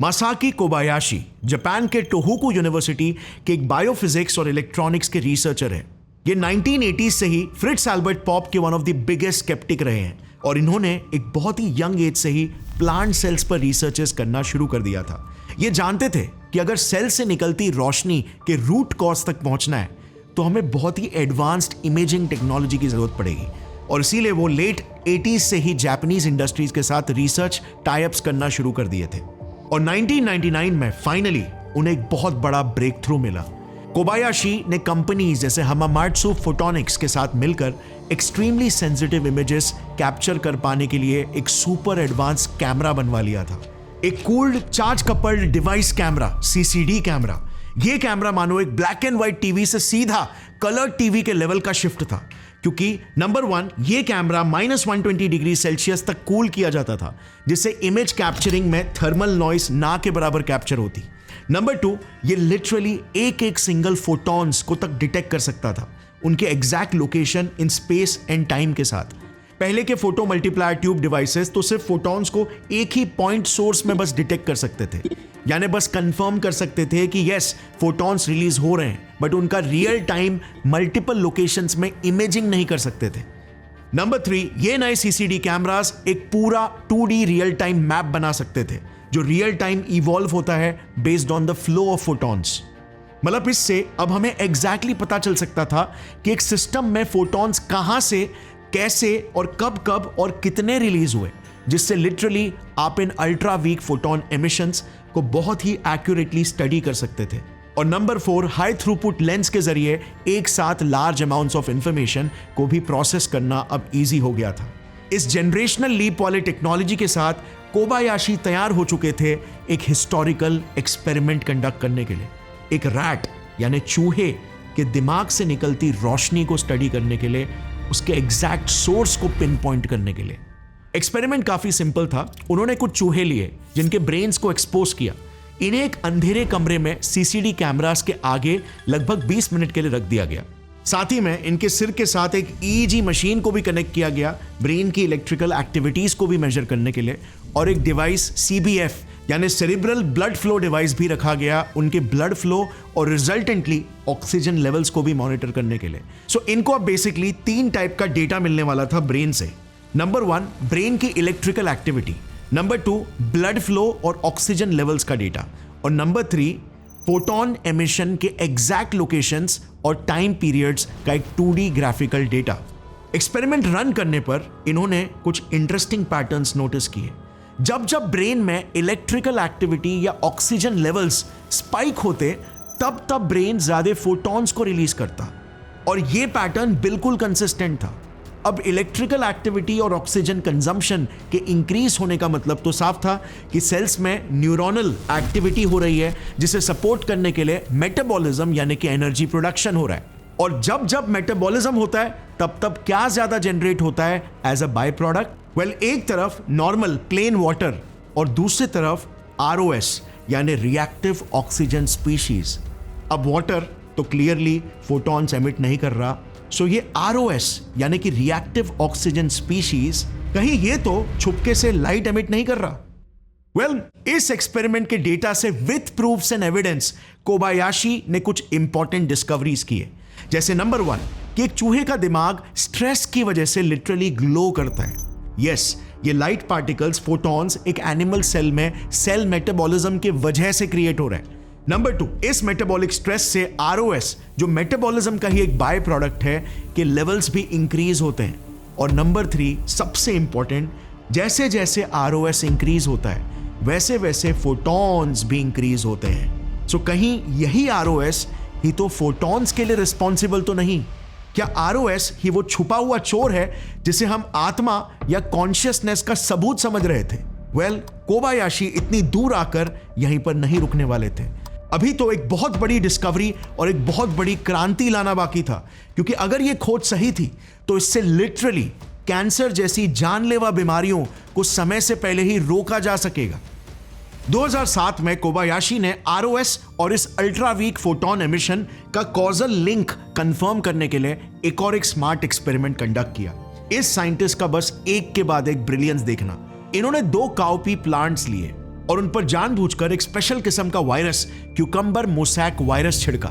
मासाकी कोबायाशी जापान के टोहोकू यूनिवर्सिटी के एक बायोफिजिक्स और इलेक्ट्रॉनिक्स के रिसर्चर है। ये 1980s से ही फ्रिट्ज एल्बर्ट पॉप के one of the biggest sceptic रहे हैं और इन्होंने एक बहुत ही यंग एज से ही प्लांट सेल्स पर रिसर्चेस करना शुरू कर दिया था। ये जानते थे कि अगर सेल से निकलती रोशनी के रूट कॉज तक पहुंचना है तो हमें बहुत ही एडवांस्ड इमेजिंग टेक्नोलॉजी की जरूरत पड़ेगी, और इसीलिए वो लेट 80s से ही जापानीज इंडस्ट्रीज के साथ रिसर्च टाई-अप्स करना शुरू कर दिए थे। और 1999 में फाइनली उन्हें एक बहुत बड़ा ब्रेक थ्रू मिला। कोबायाशी ने कंपनीज जैसे हमामात्सु फोटोनिक्स के साथ मिलकर एक्सट्रीमली सेंसिटिव इमेजेस कैप्चर कर पाने के लिए एक सुपर एडवांस कैमरा बनवा लिया था, एक cooled charge coupled device camera, CCD camera. ये कैमरा मानो एक ब्लैक एंड व्हाइट टीवी से सीधा कलर टीवी के लेवल का शिफ्ट था, क्योंकि नंबर 1 ये कैमरा -120 डिग्री सेल्सियस तक कूल किया जाता था, जिससे इमेज कैप्चरिंग में थर्मल नॉइस ना के बराबर कैप्चर होती। नंबर 2, ये लिटरली एक सिंगल फोटॉन्स को तक डिटेक्ट कर सकता था, उनके exact location in space and time के साथ। पहले के फोटो मल्टीप्लायर ट्यूब डिवाइसेस तो सिर्फ फोटॉन्स को एक ही पॉइंट सोर्स में बस डिटेक्ट कर सकते थे, यानी बस कंफर्म कर सकते थे कि यस फोटॉन्स रिलीज हो रहे हैं, बट उनका रियल टाइम मल्टीपल लोकेशंस में इमेजिंग नहीं कर सकते थे। नंबर 3, ये नए CCD कैमरास एक पूरा 2D रियल टाइम मैप बना सकते थे, जो रियल टाइम इवॉल्व होता है based on the flow of photons. मतलब इससे अब हमें एग्जैक्टली पता चल सकता था कि एक सिस्टम में फोटॉन्स कहां से, कैसे और कब और कितने रिलीज हुए, जिससे लिटरली आप इन अल्ट्रा वीक फोटॉन एमिशंस को बहुत ही एक्यूरेटली स्टडी कर सकते थे। और नंबर 4, हाई थ्रूपुट लेंस के जरिए एक साथ लार्ज अमाउंट्स ऑफ इंफॉर्मेशन को भी प्रोसेस करना अब इजी हो गया था। इस जनरेशनल लीप वाले टेक्नोलॉजी के साथ कोबायाशी तैयार हो चुके थे एक हिस्टोरिकल एक्सपेरिमेंट कंडक्ट करने के लिए, एक रैट यानी चूहे के दिमाग से निकलती रोशनी को स्टडी करने के लिए उसके एग्जैक्ट सोर्स को पिन पॉइंट करने के लिए। एक्सपेरिमेंट काफी सिंपल था। उन्होंने कुछ चूहे लिए जिनके ब्रेन्स को एक्सपोज किया। इन्हें एक अंधेरे कमरे में सीसीडी कैमरास के आगे लगभग 20 मिनट के लिए रख दिया गया। साथ ही में इनके सिर के साथ एक ईईजी मशीन को भी कनेक्ट किया गया, ब्रेन की इलेक्ट्रिकल एक्टिविटीज को भी मेजर करने के लिए, और एक डिवाइस CBF यानी सेरिब्रल ब्लड फ्लो डिवाइस भी रखा गया उनके ब्लड फ्लो और रिजल्टेंटली ऑक्सीजन लेवल्स को भी मॉनिटर करने के लिए। सो इनको अब बेसिकली 3 टाइप का डेटा मिलने वाला था ब्रेन से। नंबर 1 ब्रेन की electrical activity, number 2 blood flow और ऑक्सीजन लेवल्स का डेटा, और नंबर 3 फोटोन एमिशन के एग्जैक्ट लोकेशंस और टाइम पीरियड्स का एक 2D graphical data. Experiment run करने पर इन्होंने कुछ इंटरेस्टिंग पैटर्न्स नोटिस किए। जब जब ब्रेन में इलेक्ट्रिकल एक्टिविटी या ऑक्सीजन लेवल्स स्पाइक होते तब तब ब्रेन ज्यादा फोटॉन्स को रिलीज करता, और यह पैटर्न बिल्कुल कंसिस्टेंट था। अब इलेक्ट्रिकल एक्टिविटी और ऑक्सीजन कंजम्पशन के इंक्रीज होने का मतलब तो साफ था कि सेल्स में न्यूरोनल एक्टिविटी हो रही है, जिसे सपोर्ट करने के लिए मेटाबॉलिज्म यानी कि एनर्जी प्रोडक्शन हो रहा है। और जब जब मेटाबॉलिज्म होता है तब तब क्या ज्यादा जनरेट होता है as a by product? Well, एक तरफ नॉर्मल प्लेन वाटर और दूसरी तरफ ROS यानी रिएक्टिव ऑक्सीजन स्पीशीज। अब वाटर तो क्लियरली फोटॉन्स एमिट नहीं कर रहा, सो ये ROS यानी कि रिएक्टिव ऑक्सीजन स्पीशीज कहीं ये तो छुपके से लाइट एमिट नहीं कर रहा। वेल, इस एक्सपेरिमेंट के डेटा से with proofs and evidence Kobayashi ने कुछ इंपॉर्टेंट डिस्कवरीज किए, जैसे नंबर 1 कि एक चूहे का दिमाग स्ट्रेस की वजह से लिटरली ग्लो करता है। यस, ये लाइट पार्टिकल्स फोटॉन्स एक एनिमल सेल में सेल मेटाबॉलिज्म के वजह से क्रिएट हो रहा है। नंबर 2, इस मेटाबॉलिक स्ट्रेस से ROS जो मेटाबॉलिज्म का ही एक बाय प्रोडक्ट है के लेवल्स भी इंक्रीज होते हैं। और नंबर 3 सबसे इंपॉर्टेंट, जैसे जैसे ROS इंक्रीज होता है वैसे वैसे फोटॉन्स भी इंक्रीज होते हैं। सो कहीं यही ROS ही तो फोटॉन्स के लिए रिस्पॉन्सिबल तो नहीं? क्या ROS ही वो छुपा हुआ चोर है जिसे हम आत्मा या कॉन्शियसनेस का सबूत समझ रहे थे? वेल, कोबायाशी इतनी दूर आकर यहीं पर नहीं रुकने वाले थे। अभी तो एक बहुत बड़ी डिस्कवरी और एक बहुत बड़ी क्रांति लाना बाकी था, क्योंकि अगर ये खोज सही थी तो इससे लिटरली कैंसर जैसी जानलेवा बीमारियों को समय से पहले ही रोका जा सकेगा। 2007 में कोबायाशी ने ROS और इस अल्ट्रा वीक फोटोन एमिशन का कॉजल लिंक कंफर्म करने के लिए एक और एक स्मार्ट एक्सपेरिमेंट कंडक्ट किया। इस साइंटिस्ट का बस एक के बाद एक ब्रिलियंस देखना। इन्होंने 2 काउपी प्लांट्स लिए और उन पर जानबूझकर एक स्पेशल किस्म का वायरस क्यूकम्बर मोसैक वायरस छिड़का।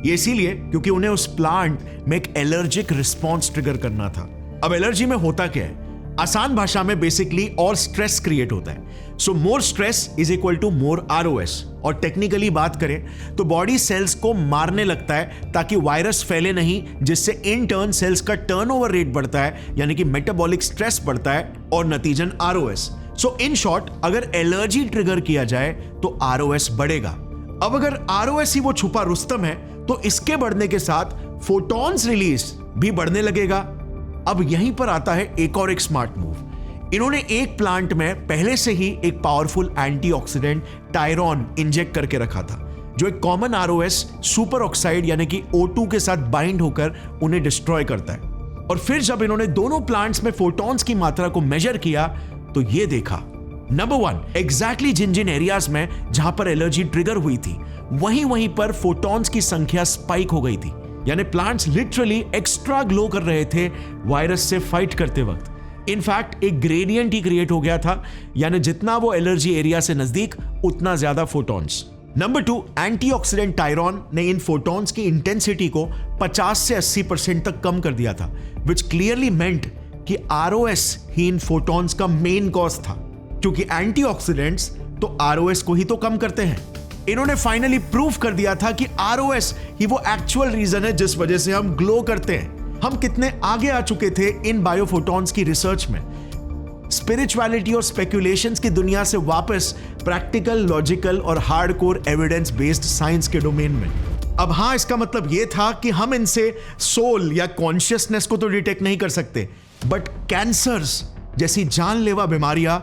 ये इसीलिए क्योंकि उन्हें उस प्लांट में एक एलर्जिक रिस्पॉन्स ट्रिगर करना था। अब एलर्जी में होता क्या है? आसान भाषा में बेसिकली और स्ट्रेस क्रिएट होता है। So more stress is equal to more ROS, और टेक्निकली बात करें तो बॉडी सेल्स को मारने लगता है ताकि वायरस फैले नहीं, जिससे इन टर्न सेल्स का टर्नओवर रेट बढ़ता है यानी कि मेटाबॉलिक स्ट्रेस बढ़ता है और नतीजन ROS। सो इन शॉर्ट, अगर एलर्जी ट्रिगर किया जाए तो ROS बढ़ेगा। अब अगर ROS ही वो छुपा रुस्तम है तो इसके बढ़ने के साथ फोटॉन्स रिलीज भी बढ़ने लगेगा। अब यहीं पर आता है एक और एक स्मार्ट मूव। इन्होंने एक प्लांट में पहले से ही एक पावरफुल एंटीऑक्सीडेंट टायरॉन इंजेक्ट करके रखा था, जो एक कॉमन ROS सुपर ऑक्साइड यानी कि O2 के साथ बाइंड होकर उन्हें डिस्ट्रॉय करता है। और फिर जब इन्होंने दोनों प्लांट्स में फोटॉन्स की मात्रा को मेजर किया तो ये देखा, नंबर 1, एग्जैक्टली जिन जिन एरियाज में जहां पर एलर्जी ट्रिगर हुई थी वहीं पर फोटॉन्स की संख्या स्पाइक हो गई थी, यानी प्लांट्स लिटरली एक्स्ट्रा ग्लो कर रहे थे वायरस से फाइट करते वक्त। इनफैक्ट एक ग्रेडियंट ही क्रिएट हो गया था, यानी जितना वो एलर्जी एरिया से नजदीक उतना ज्यादा फोटॉन्स। नंबर 2, एंटीऑक्सीडेंट टायरॉन ने इन फोटॉन्स की इंटेंसिटी को 50 से 80% तक कम कर दिया था, विच क्लियरली मेंट कि ROS ही इन फोटॉन्स का मेन कॉज था, क्योंकि एंटीऑक्सीडेंट्स तो ROS को ही तो कम करते हैं। इन्होंने फाइनली प्रूव कर दिया था कि ROS ही वो एक्चुअल रीजन है जिस वजह से हम ग्लो करते हैं। हम कितने आगे आ चुके थे इन बायोफोटॉन्स की रिसर्च में, स्पिरिचुअलिटी और स्पेकुलेशंस की दुनिया से वापस प्रैक्टिकल, लॉजिकल और हार्डकोर एविडेंस बेस्ड साइंस के डोमेन में। अब हाँ, इसका मतलब यह था कि हम इनसे सोल या कॉन्शियसनेस को तो डिटेक्ट नहीं कर सकते, बट कैंसर्स जैसी जानलेवा बीमारियां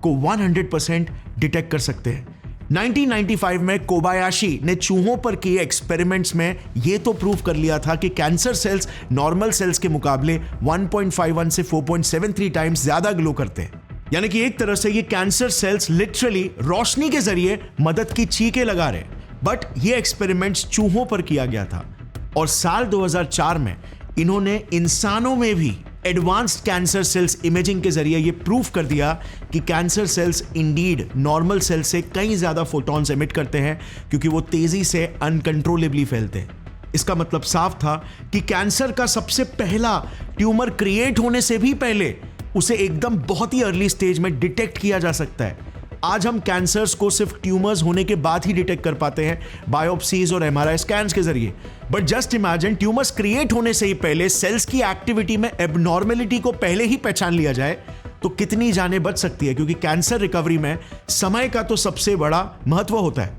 को 100% डिटेक्ट कर सकते हैं। 1995 में कोबायाशी ने चूहों पर किए एक्सपेरिमेंट्स में यह तो प्रूव कर लिया था कि कैंसर सेल्स नॉर्मल सेल्स के मुकाबले 1.51 से 4.73 टाइम्स ज्यादा ग्लो करते हैं। यानी कि एक तरह से ये कैंसर सेल्स लिटरली रोशनी के जरिए मदद की चीखें लगा रहे। बट ये एक्सपेरिमेंट्स चूहों पर किया गया था और साल 2004 में इन्होंने इंसानों में भी एडवांस्ड कैंसर सेल्स इमेजिंग के जरिए ये प्रूफ कर दिया कि cancer cells indeed normal cell से कहीं ज्यादा फोटॉन्स एमिट करते हैं, क्योंकि वो तेजी से अनकंट्रोलेबली फैलते हैं। इसका मतलब साफ था कि कैंसर का सबसे पहला ट्यूमर क्रिएट होने से भी पहले उसे एकदम बहुत ही अर्ली स्टेज में डिटेक्ट किया जा सकता है। आज हम कैंसर्स को सिर्फ ट्यूमर्स होने के बाद ही डिटेक्ट कर पाते हैं बायोप्सीज और एमआरआई स्कैन्स के जरिए। But just imagine tumours create होने से ही पहले सेल्स की एक्टिविटी में एबनॉर्मेलिटी को पहले ही पहचान लिया जाए तो कितनी जानें बच सकती है, क्योंकि कैंसर रिकवरी में समय का तो सबसे बड़ा महत्व होता है।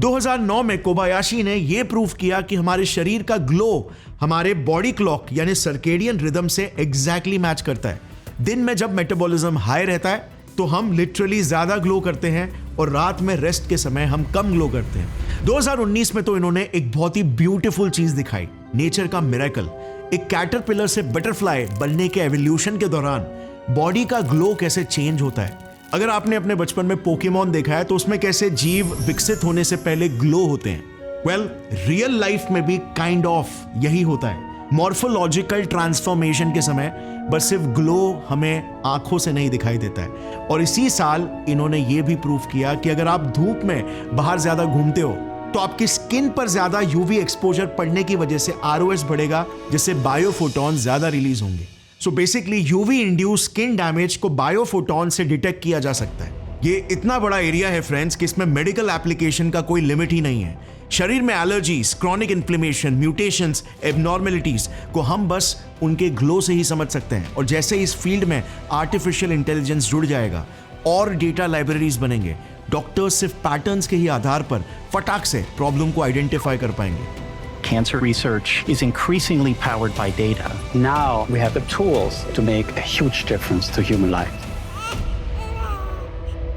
2009 में कोबायाशी ने यह प्रूव किया कि हमारे शरीर का ग्लो हमारे बॉडी क्लॉक यानी सर्केडियन रिदम से एग्जैक्टली मैच करता है। दिन में जब मेटाबॉलिज्म हाई रहता है तो हम लिटरली ज्यादा ग्लो करते हैं और रात में रेस्ट के समय हम कम ग्लो करते हैं। 2019 में तो इन्होंने एक बहुत ही ब्यूटीफुल चीज दिखाई, नेचर का मिरेकल। एक कैटरपिलर से बटरफ्लाई बनने के एवोल्यूशन के दौरान बॉडी का ग्लो कैसे चेंज होता है। अगर आपने अपने बचपन में पोकेमॉन देखा है तो उसमें कैसे जीव विकसित होने से पहले ग्लो होते हैं। वेल, रियल लाइफ में भी काइंड ऑफ यही होता है। मॉर्फोलॉजिकल ट्रांसफॉर्मेशन के समय बस सिर्फ ग्लो हमें आंखों से नहीं दिखाई देता है। और इसी साल इन्होंने ये भी प्रूव किया कि अगर आप धूप में बाहर ज्यादा घूमते हो तो आपकी स्किन पर ज्यादा यूवी एक्सपोजर पड़ने की वजह से आरओएस बढ़ेगा, जिससे बायोफोटॉन ज्यादा रिलीज होंगे। So basically UV induce skin damage को बायोफोटॉन से डिटेक्ट किया जा सकता है। ये इतना बड़ा एरिया है फ्रेंड्स कि इसमें मेडिकल एप्लीकेशन का कोई लिमिट ही नहीं है। शरीर में allergies, chronic inflammation, mutations, abnormalities को हम बस उनके ग्लो से ही समझ सकते हैं। और जैसे इस फील्ड में आर्टिफिशियल इंटेलिजेंस जुड़ जाएगा और डेटा लाइब्रेरीज बनेंगे, डॉक्टर्स सिर्फ पैटर्न्स के ही आधार पर फटाक से प्रॉब्लम को आइडेंटिफाई कर पाएंगे। Cancer research is increasingly powered by data. Now we have the tools to make a huge difference to human life.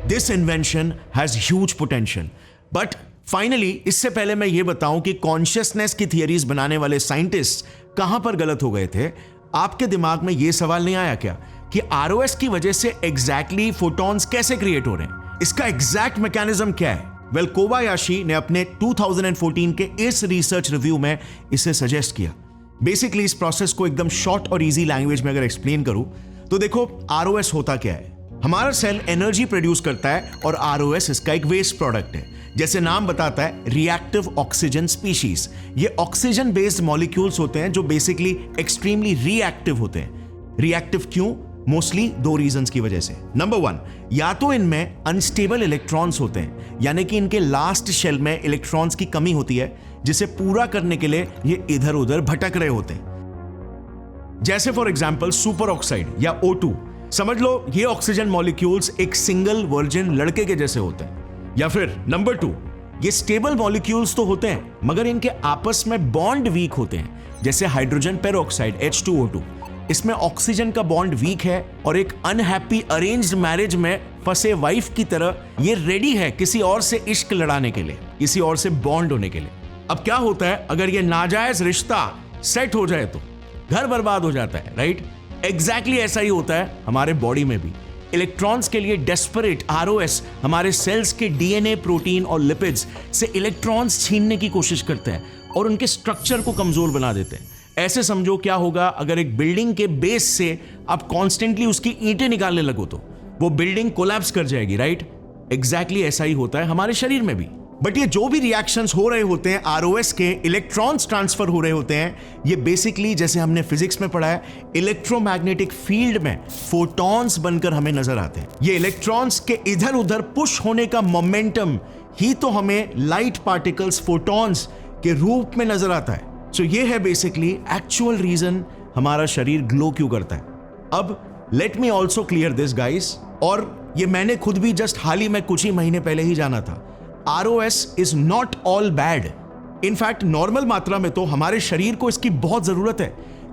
This invention has huge potential. But finally, इससे पहले मैं ये बताऊं कि कॉन्शियसनेस की थियरीज बनाने वाले साइंटिस्ट कहां पर गलत हो गए थे। आपके दिमाग में ये सवाल नहीं आया क्या कि आरओएस की वजह से एग्जैक्टली फोटॉन्स कैसे क्रिएट हो रहे हैं, इसका एग्जैक्ट मैकेनिज्म क्या है? वेल, कोबायाशी ने अपने 2014 के इस रिसर्च रिव्यू में इसे सजेस्ट किया। बेसिकली इस प्रोसेस को एकदम शॉर्ट और इजी लैंग्वेज में अगर एक्सप्लेन करूं तो देखो, आरओएस होता क्या है। हमारा सेल एनर्जी प्रोड्यूस करता है और आरओएस इसका एक वेस्ट प्रोडक्ट है। जैसे नाम बताता है, रिएक्टिव ऑक्सीजन स्पीशीज। ये ऑक्सीजन बेस्ड मॉलिक्यूल्स होते हैं जो बेसिकली एक्सट्रीमली रिएक्टिव होते हैं। रिएक्टिव क्यों? मोस्टली दो रीजंस की वजह से। नंबर 1, या तो इनमें अनस्टेबल इलेक्ट्रॉन्स होते हैं, यानी कि इनके लास्ट शेल में इलेक्ट्रॉन्स की कमी होती है, जिसे पूरा करने के लिए ये इधर उधर भटक रहे होते हैं। जैसे फॉर एग्जाम्पल सुपर ऑक्साइड या O2। समझ लो ये ऑक्सीजन मॉलिक्यूल्स एक सिंगल वर्जिन लड़के के जैसे होते हैं। या फिर नंबर 2, ये स्टेबल मॉलिक्यूल्स तो होते हैं मगर इनके आपस में बॉन्ड वीक होते हैं, जैसे हाइड्रोजन पेरोक्साइड H2O2। इसमें ऑक्सीजन का बॉन्ड वीक है और एक अनहैप्पी अरेंज्ड मैरिज में फंसे वाइफ की तरह ये रेडी है किसी और से इश्क लड़ाने के लिए, किसी और से बॉन्ड होने के लिए। अब क्या होता है, अगर ये नाजायज रिश्ता सेट हो जाए तो घर बर्बाद हो जाता है, राइट? एग्जैक्टली ऐसा ही होता है हमारे बॉडी में भी। इलेक्ट्रॉन्स के लिए डेस्परेट आरओएस हमारे सेल्स के डीएनए, प्रोटीन और लिपिड्स से इलेक्ट्रॉन्स छीनने की कोशिश करते हैं और उनके स्ट्रक्चर को कमजोर बना देते हैं। ऐसे समझो क्या होगा अगर एक बिल्डिंग के बेस से आप कॉन्स्टेंटली उसकी ईंटें निकालने लगो तो वो बिल्डिंग कोलैप्स कर जाएगी, राइट? एग्जैक्टली ऐसा ही होता है हमारे शरीर में भी। बट ये जो भी रिएक्शंस हो रहे होते हैं, आरओएस के इलेक्ट्रॉन्स ट्रांसफर हो रहे होते हैं, ये बेसिकली जैसे हमने फिजिक्स में पढ़ा है, इलेक्ट्रोमैग्नेटिक फील्ड में फोटॉन्स बनकर हमें नजर आते हैं। ये इलेक्ट्रॉन्स के इधर उधर पुश होने का मोमेंटम ही तो हमें लाइट पार्टिकल्स, फोटॉन्स के रूप में नजर आता है। सो ये है बेसिकली एक्चुअल रीजन हमारा शरीर ग्लो क्यों करता है। अब let me also clear this guys, और ये मैंने खुद भी जस्ट हाल ही में कुछ ही महीने पहले ही जाना था। ROS is not all bad. In fact normal मात्रा में तो हमारे शरीर को इसकी बहुत जरूरत है,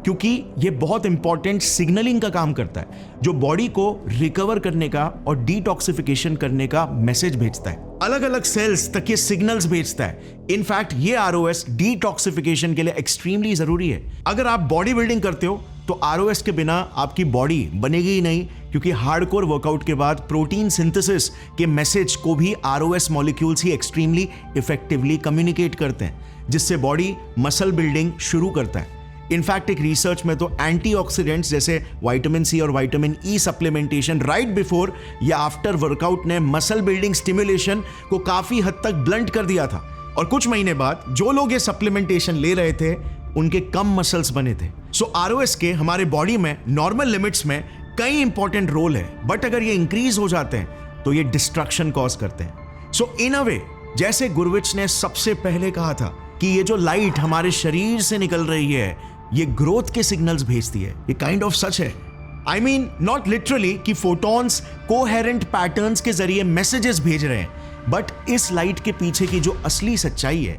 क्योंकि ये बहुत इंपॉर्टेंट सिग्नलिंग का काम करता है जो बॉडी को रिकवर करने का और डिटॉक्सिफिकेशन करने का मैसेज भेजता है। अलग अलग सेल्स तक ये सिग्नल्स भेजता है। इनफैक्ट ये ROS डिटॉक्सिफिकेशन के लिए एक्सट्रीमली जरूरी है। अगर आप बॉडी बिल्डिंग करते हो तो ROS के बिना आपकी बॉडी बनेगी ही नहीं, क्योंकि हार्डकोर वर्कआउट के बाद प्रोटीन सिंथेसिस के मैसेज को भी ROS मॉलिक्यूल्स ही एक्सट्रीमली इफेक्टिवली कम्युनिकेट करते हैं, जिससे बॉडी मसल बिल्डिंग शुरू करता है। इनफैक्ट एक रिसर्च में तो एंटीऑक्सीडेंट्स जैसे विटामिन सी और vitamin E supplementation right before या आफ्टर वर्कआउट ने मसल बिल्डिंग स्टिमुलेशन को काफी हद तक ब्लंट कर दिया था। और कुछ महीने बाद जो लोग ये सप्लीमेंटेशन ले रहे थे उनके कम मसल्स बने थे। सो ROS के हमारे बॉडी में नॉर्मल लिमिट्स में कई इंपॉर्टेंट रोल है, बट अगर ये इंक्रीज हो जाते हैं तो ये डिस्ट्रक्शन कॉज करते हैं। सो इन अ वे, जैसे गुरविच ने सबसे पहले कहा था कि ये जो लाइट हमारे शरीर से निकल रही है ये ग्रोथ के सिग्नल्स भेजती है, ये काइंड ऑफ सच है। आई मीन नॉट लिटरली कि फोटॉन्स कोहेरेंट पैटर्न्स के जरिए मैसेजेस भेज रहे हैं, बट इस लाइट के पीछे की जो असली सच्चाई है,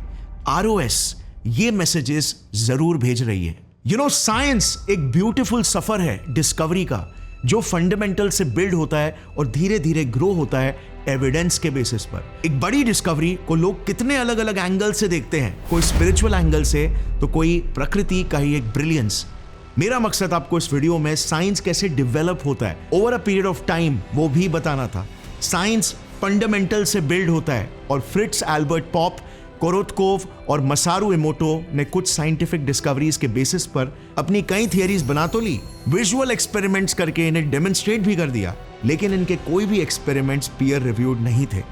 ROS ये मैसेजेस जरूर भेज रही है। यू नो, साइंस एक ब्यूटीफुल सफर है डिस्कवरी का, जो फंडामेंटल से बिल्ड होता है और धीरे धीरे ग्रो होता है एविडेंस के बेसिस पर। एक बड़ी डिस्कवरी को लोग कितने अलग अलग एंगल से देखते हैं, कोई स्पिरिचुअल एंगल से तो कोई प्रकृति का ही एक ब्रिलियंस। मेरा मकसद आपको इस वीडियो में साइंस कैसे डेवलप होता है over a period of time वो भी बताना था। साइंस फंडामेंटल से बिल्ड होता है और फ्रिट्ज एल्बर्ट पॉप, कोरोत्कोव और मसारू इमोटो ने कुछ साइंटिफिक डिस्कवरीज के बेसिस पर अपनी कई थियरीज बना तो ली, विजुअल एक्सपेरिमेंट्स करके इन्हें डेमोन्स्ट्रेट भी कर दिया, लेकिन इनके कोई भी एक्सपेरिमेंट्स पीयर रिव्यूड नहीं थे,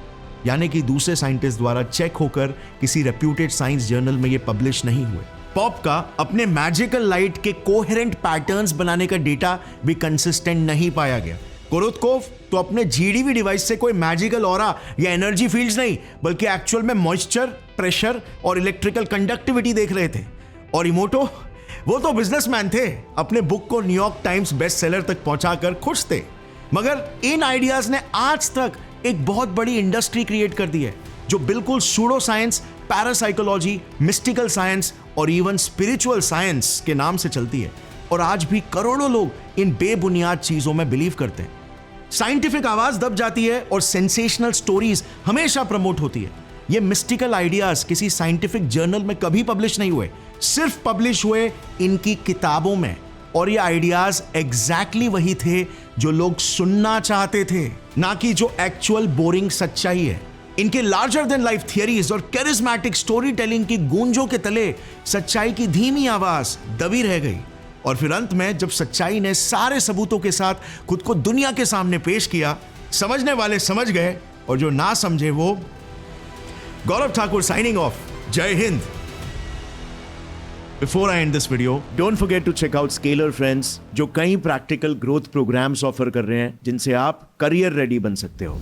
यानी कि दूसरे साइंटिस्ट द्वारा चेक होकर किसी रेप्यूटेड साइंस जर्नल में ये पब्लिश नहीं हुए। पॉप का अपने मैजिकल लाइट के कोहेरेंट पैटर्न्स बनाने का डेटा भी कंसिस्टेंट नहीं पाया गया। कोरोत्कोव तो अपने GDV डिवाइस से कोई मैजिकल ऑरा या एनर्जी फील्ड्स नहीं, बल्कि एक्चुअल में मॉइस्चर, प्रेशर और इलेक्ट्रिकल कंडक्टिविटी देख रहे थे। और इमोटो, वो तो बिजनेसमैन थे, अपने बुक को न्यूयॉर्क टाइम्स बेस्ट सेलर तक पहुंचाकर खुश थे। मगर इन आइडियाज ने आज तक एक बहुत बड़ी इंडस्ट्री क्रिएट कर दी है, जो बिल्कुल pseudo science, parapsychology, mystical science और इवन स्पिरिचुअल साइंस के नाम से चलती है। और आज भी करोड़ों लोग इन बेबुनियाद चीजों में बिलीव करते हैं। साइंटिफिक आवाज दब जाती है और सेंसेशनल स्टोरीज हमेशा प्रमोट होती है। ये मिस्टिकल आइडियाज किसी साइंटिफिक जर्नल में कभी पब्लिश नहीं हुए, सिर्फ पब्लिश हुए इनकी किताबों में। और ये आइडियाज एग्जैक्टली वही थे जो लोग सुनना चाहते थे, ना कि जो एक्चुअल बोरिंग सच्चाई है। इनके लार्जर देन लाइफ थियरीज और कैरिज्मेटिक स्टोरी टेलिंग की गूंजों के तले सच्चाई की धीमी आवाज दबी रह गई। और फिर अंत में जब सच्चाई ने सारे सबूतों के साथ खुद को दुनिया के सामने पेश किया, समझने वाले समझ गए और जो ना समझे वो। गौरव ठाकुर साइनिंग ऑफ। जय Hind. Before I end this video, don't forget to check out Scalar Friends, जो कई प्रैक्टिकल ग्रोथ प्रोग्राम्स ऑफर कर रहे हैं जिनसे आप करियर रेडी बन सकते हो।